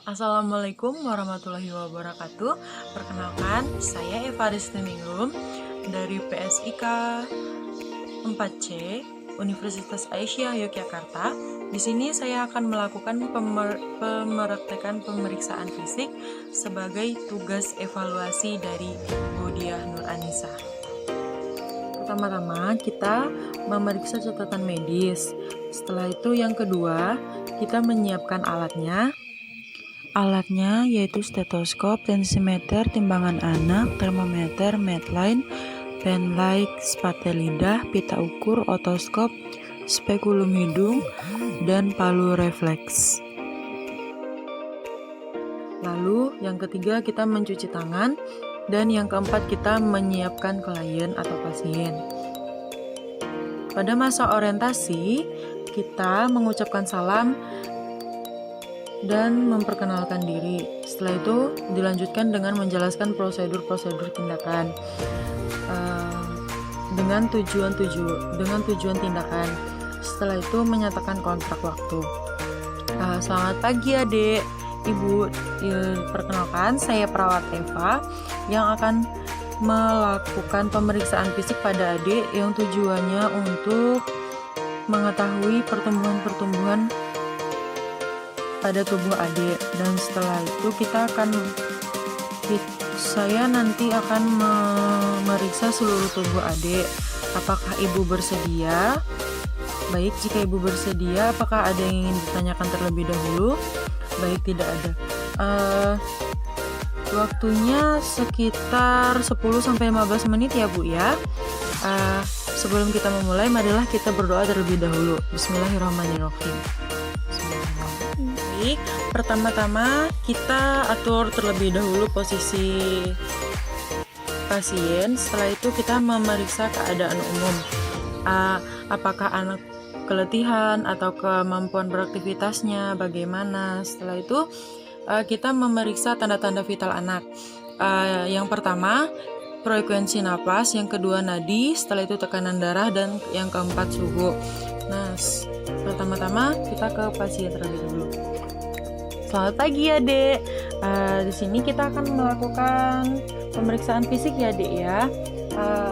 Assalamualaikum warahmatullahi wabarakatuh. Perkenalkan, saya Eva Ristiningrum dari PSIK 4C Universitas Aisyah Yogyakarta. Di sini saya akan melakukan pemraktekan pemeriksaan fisik sebagai tugas evaluasi dari Budiah Nur Anissa. Pertama-tama kita memeriksa catatan medis. Setelah itu yang kedua, kita menyiapkan alatnya. Alatnya yaitu stetoskop, tensimeter, timbangan anak, termometer, medline, penlight, spate lidah, pita ukur, otoskop, spekulum hidung, dan palu refleks. Lalu yang ketiga kita mencuci tangan, dan yang keempat kita menyiapkan klien atau pasien. Pada masa orientasi kita mengucapkan salam dan memperkenalkan diri. Setelah itu dilanjutkan dengan menjelaskan prosedur-prosedur tindakan dengan tujuan tindakan. Setelah itu menyatakan kontrak waktu. Selamat pagi adik, ibu. Perkenalkan, saya perawat Eva yang akan melakukan pemeriksaan fisik pada adik yang tujuannya untuk mengetahui pertumbuhan pada tubuh adik, dan setelah itu saya nanti akan memeriksa seluruh tubuh adik. Apakah ibu bersedia? Baik, jika ibu bersedia, apakah ada yang ingin ditanyakan terlebih dahulu? Baik, tidak ada. Waktunya sekitar 10-15 menit ya Bu ya. Sebelum kita memulai, marilah kita berdoa terlebih dahulu. Bismillahirrahmanirrahim. Baik, pertama-tama kita atur terlebih dahulu posisi pasien. Setelah itu kita memeriksa keadaan umum. Apakah anak keletihan atau kemampuan beraktivitasnya bagaimana. Setelah itu kita memeriksa tanda-tanda vital anak. Yang pertama frekuensi napas, yang kedua nadi, setelah itu tekanan darah, dan yang keempat suhu. Nah, pertama-tama kita ke pasien terlebih dahulu. Selamat pagi ya dek. Di sini kita akan melakukan pemeriksaan fisik ya dek ya.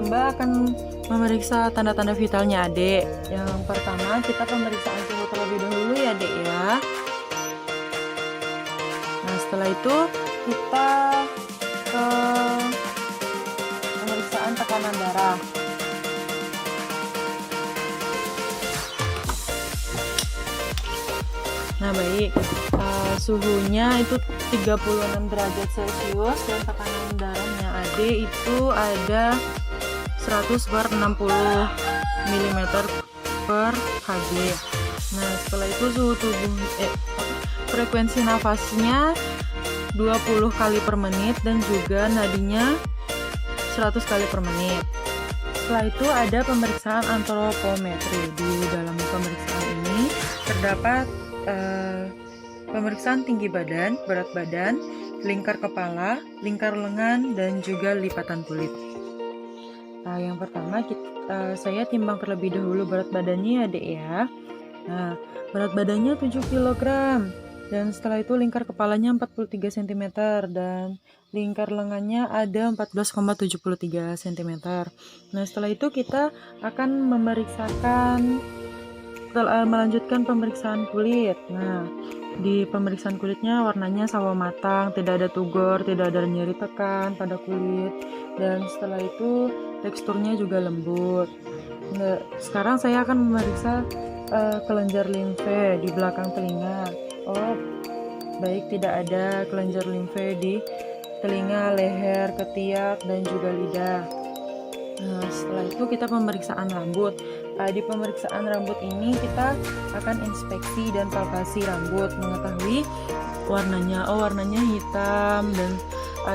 Mbak akan memeriksa tanda-tanda vitalnya adek. Yang pertama kita pemeriksaan suhu terlebih dahulu ya dek ya. Nah, setelah itu kita ke pemeriksaan tekanan darah. Nah baik, suhunya itu 36 derajat Celcius dan tekanan darahnya AD itu ada 100/60 mm per Hg. Nah setelah itu suhu tubuh frekuensi nafasnya 20 kali per menit dan juga nadinya 100 kali per menit. Setelah itu ada pemeriksaan antropometri. Di dalam pemeriksaan ini terdapat pemeriksaan tinggi badan, berat badan, lingkar kepala, lingkar lengan, dan juga lipatan kulit. Yang pertama saya timbang terlebih dahulu berat badannya ya dek ya. Nah, berat badannya 7 kg, dan setelah itu lingkar kepalanya 43 cm dan lingkar lengannya ada 14,73 cm. Nah, setelah itu kita akan melanjutkan pemeriksaan kulit. Nah, di pemeriksaan kulitnya warnanya sawo matang, tidak ada tugor, tidak ada nyeri tekan pada kulit, dan setelah itu teksturnya juga lembut. Nah, sekarang saya akan memeriksa kelenjar limfe di belakang telinga. Oh, baik, tidak ada kelenjar limfe di telinga, leher, ketiak, dan juga lidah. Nah, setelah itu kita pemeriksaan rambut. Di pemeriksaan rambut ini kita akan inspeksi dan palpasi rambut, mengetahui warnanya. Warnanya hitam dan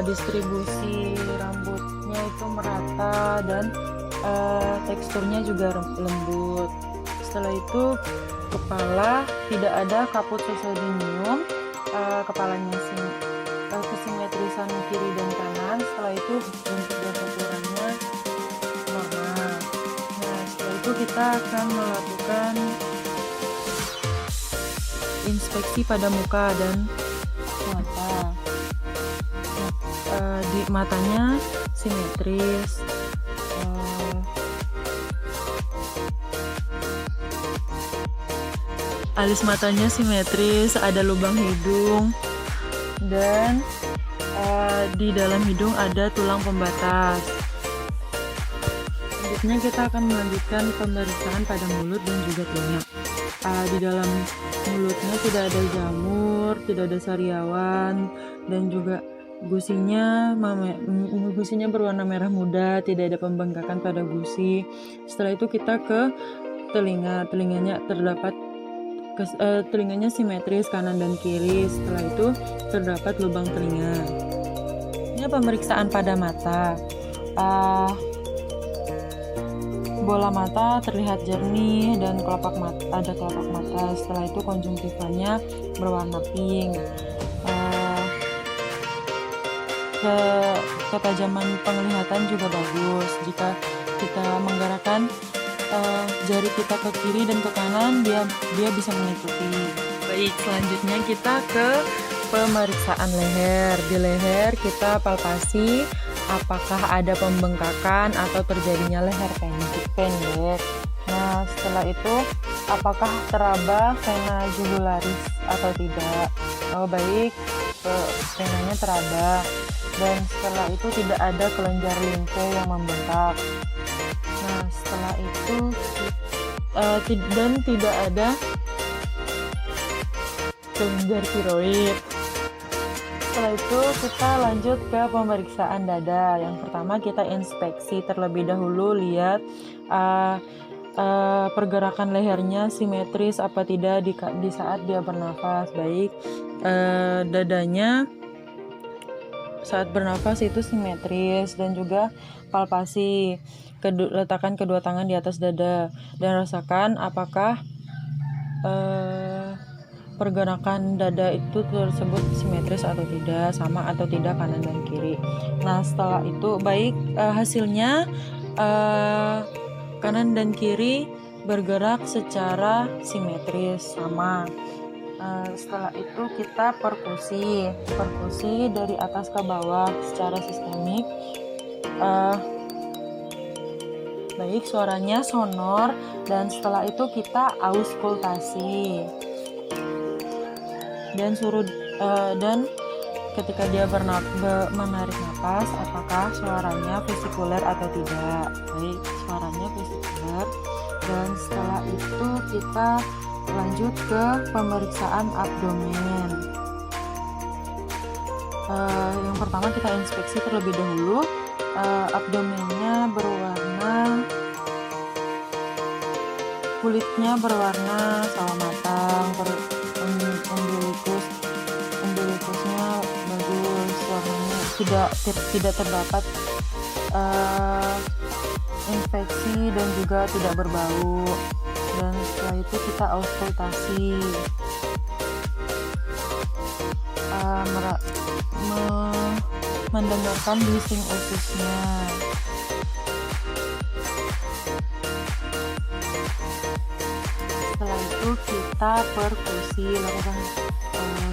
distribusi rambutnya itu merata dan teksturnya juga lembut. Setelah itu kepala tidak ada kaput sesodinium, kepalanya kesimetrisan kiri dan kanan. Setelah itu bentuk dan ukurannya normal. Nah, setelah itu kita akan melakukan inspeksi pada muka dan matanya simetris, alis matanya simetris, ada lubang hidung, dan di dalam hidung ada tulang pembatas. Selanjutnya kita akan melanjutkan pemeriksaan pada mulut dan juga telinga. Di dalam mulutnya tidak ada jamur, tidak ada sariawan, dan juga gusinya berwarna merah muda, tidak ada pembengkakan pada gusi. Setelah itu kita ke telinganya telinganya simetris kanan dan kiri. Setelah itu terdapat lubang telinga. Ini pemeriksaan pada mata. Bola mata terlihat jernih dan ada kelopak mata. Setelah itu konjungtivanya berwarna pink. Ketajaman penglihatan juga bagus. Jika kita menggerakkan jari kita ke kiri dan ke kanan, dia bisa mengikuti. Baik, selanjutnya kita ke pemeriksaan leher. Di leher kita palpasi apakah ada pembengkakan atau terjadinya leher pendek. Nah, setelah itu apakah teraba vena jugularis atau tidak? Oh baik, venanya teraba. Dan setelah itu tidak ada kelenjar limfe yang membengkak. Nah, setelah itu dan tidak ada kelenjar tiroid. Setelah itu kita lanjut ke pemeriksaan dada. Yang pertama kita inspeksi terlebih dahulu, lihat pergerakan lehernya simetris apa tidak di saat dia bernafas. Baik, dadanya saat bernafas itu simetris, dan juga palpasi, letakkan kedua tangan di atas dada dan rasakan apakah pergerakan dada itu tersebut simetris atau tidak, sama atau tidak kanan dan kiri. Nah, setelah itu baik, hasilnya kanan dan kiri bergerak secara simetris, sama. Setelah itu kita perkusi dari atas ke bawah secara sistemik. Baik, suaranya sonor, dan setelah itu kita auskultasi dan ketika dia menarik nafas, apakah suaranya vesikuler atau tidak. Baik, suaranya vesikuler. Dan setelah itu kita lanjut ke pemeriksaan abdomen. Yang pertama kita inspeksi terlebih dahulu. Abdomennya kulitnya berwarna sawo matang, umbilicusnya bagus, warnanya tidak terdapat infeksi dan juga tidak berbau. Dan setelah itu kita auskultasi, mendengarkan bising ususnya. Setelah itu kita perkusi, lakukan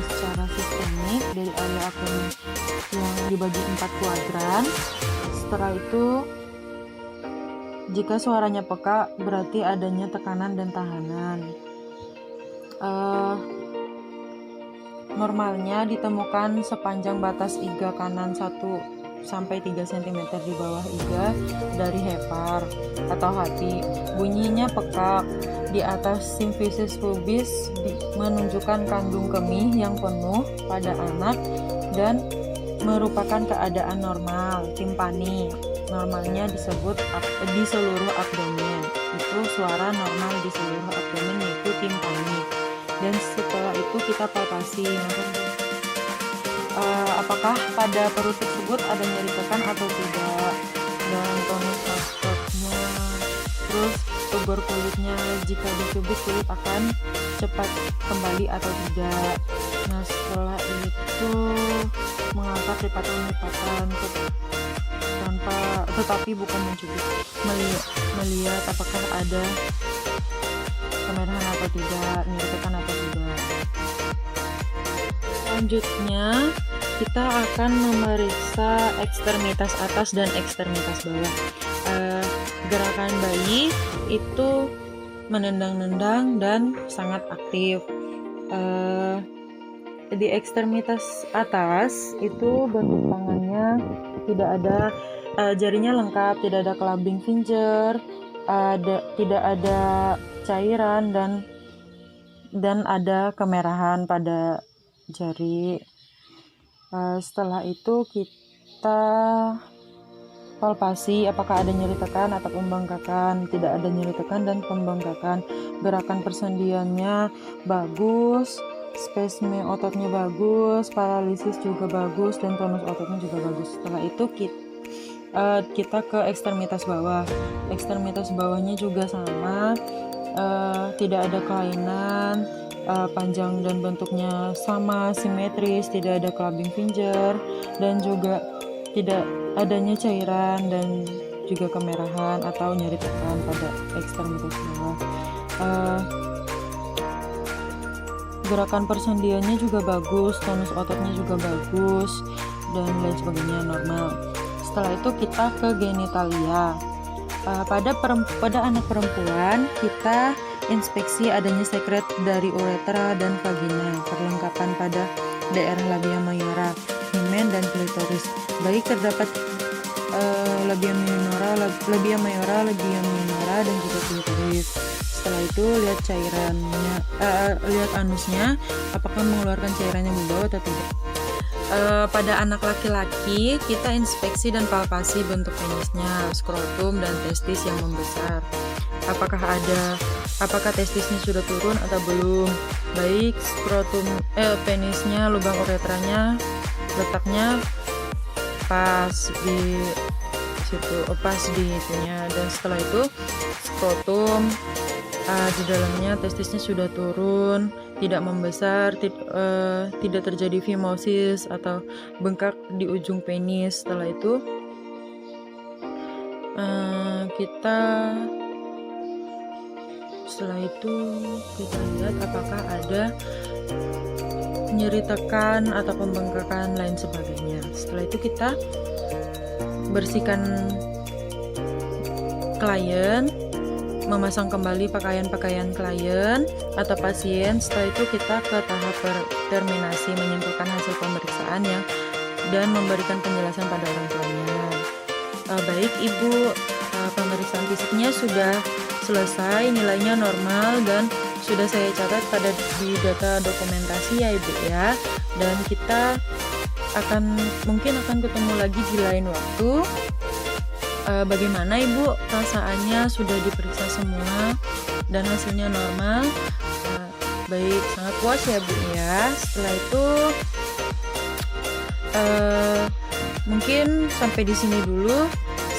secara sistemik dari area abdomen yang dibagi 4 kuadran. Setelah itu jika suaranya peka, berarti adanya tekanan dan tahanan. Normalnya ditemukan sepanjang batas iga kanan 1-3 cm di bawah iga dari hepar atau hati. Bunyinya pekak. Di atas simfisis pubis menunjukkan kandung kemih yang penuh pada anak dan merupakan keadaan normal. Timpani normalnya disebut di seluruh abdomen. Itu suara normal di seluruh abdomen, yaitu timpani. Dan setelah itu kita palpasi, apakah pada perut tersebut ada nyeri tekan atau tidak, dan tonus prostratnya, terus tubur kulitnya, jika dicubit kulit akan cepat kembali atau tidak. Nah, setelah itu mengangkat lipatan tetapi bukan mencubit, melihat apakah ada kemerahan atau tidak, nyeri tekan atau tidak. Selanjutnya kita akan memeriksa ekstremitas atas dan ekstremitas bawah. Gerakan bayi itu menendang-nendang dan sangat aktif. Di ekstremitas atas itu bentuk tangannya tidak ada jarinya lengkap, tidak ada clubbing finger, tidak ada cairan dan ada kemerahan pada jari. Setelah itu kita palpasi apakah ada nyeri tekan atau pembengkakan. Tidak ada nyeri tekan dan pembengkakan. Gerakan persendiannya bagus, spasme ototnya bagus, paralisis juga bagus, dan tonus ototnya juga bagus. Setelah itu kita ke ekstremitas bawah. Ekstremitas bawahnya juga sama, tidak ada kelainan, panjang dan bentuknya sama, simetris, tidak ada clubbing finger, dan juga tidak adanya cairan dan juga kemerahan atau nyeri tekan pada ekstremitas bawah. Gerakan persendiannya juga bagus, tonus ototnya juga bagus, dan lain sebagainya normal. Setelah itu kita ke genitalia. Pada anak perempuan kita inspeksi adanya sekret dari uretra dan vagina, perlengkapan pada daerah labia mayora, himen, dan klitoris. Baik terdapat labia mayora, dan juga klitoris. Setelah itu lihat cairannya, lihat anusnya, apakah mengeluarkan cairan yang membawa atau tidak. Pada anak laki-laki kita inspeksi dan palpasi bentuk penisnya, skrotum, dan testis yang membesar. Apakah testisnya sudah turun atau belum? Baik skrotum penisnya, lubang uretranya letaknya pas di situ, itunya. Dan setelah itu skrotum di dalamnya testisnya sudah turun, tidak membesar, tidak terjadi fimosis atau bengkak di ujung penis. Setelah itu kita lihat apakah ada nyeri tekan atau pembengkakan lain sebagainya. Setelah itu kita bersihkan klien, memasang kembali pakaian klien atau pasien. Setelah itu kita ke tahap terminasi, menyimpulkan hasil pemeriksaan dan memberikan penjelasan pada orang tuanya. Baik Ibu, pemeriksaan fisiknya sudah selesai, nilainya normal dan sudah saya catat di data dokumentasi ya Ibu ya. Dan kita mungkin akan ketemu lagi di lain waktu. Bagaimana Ibu perasaannya, sudah diperiksa semua dan hasilnya normal? Baik, sangat puas ya Bu ya. Setelah itu mungkin sampai di sini dulu.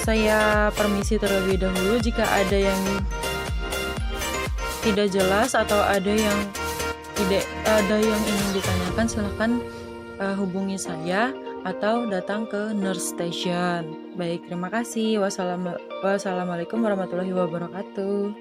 Saya permisi terlebih dahulu. Jika ada yang tidak jelas atau ada yang ingin ditanyakan, silahkan hubungi saya atau datang ke nurse station. Baik, terima kasih. Wassalamualaikum warahmatullahi wabarakatuh.